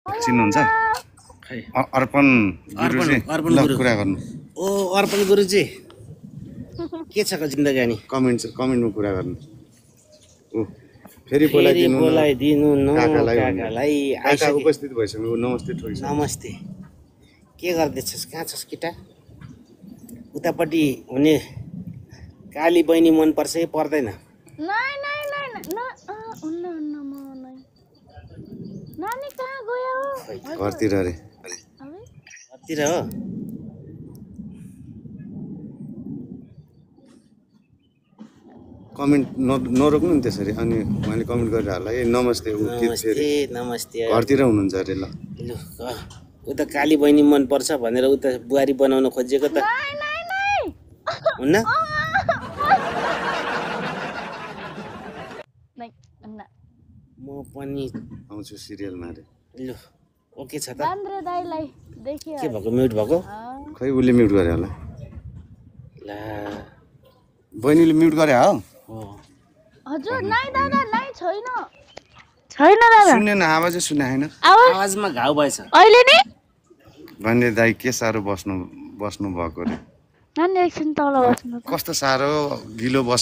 चिन्नुहुन्छ अर्पण गुरुजी ल कुरा गर्नु ओ अर्पण गुरुजी के छ जिन्दगानी कमेन्टमा कुरा गर्नु ओ फेरि बोलाइदिनु न काकालाई काका उपस्थित भइसक्नु नमस्ते ठोकिसक्नु नमस्ते के गर्दैछस् कहाँ छस् केटा उतापट्टि हुने काली बहिनी मन पर्छ कि पर्दैन नानी कहाँ गयो घरतिर अरे घरतिर हो कमेन्ट नरोक्नु नि त्यसरी अनि मैले कमेन्ट गरेर हाल्ला ए नमस्ते नमस्ते घरतिर हुनुहुन्छ अरे ल उता काली बहिनी मन पर्छ भनेर उता बुहारी बनाउन खोजेको त हुन्न म पनि आउँछु सिरियलमा अरे लु ओके छ त चन्द्र दाइलाई देखियो के भएको म्युट भएको खै उसले म्युट गरे होला ला बहिनीले म्युट गरे हो हजुर नाइ दादा नाइ छैन दादा सुन्ने न आवाजै सुने हैन आवाजमा घाउ भएछ अहिले नि भन्ने दाइ के साह्रो बस्नु भएको रे नानी एकछिन तल बस्नु कस्तो साह्रो गिलो बस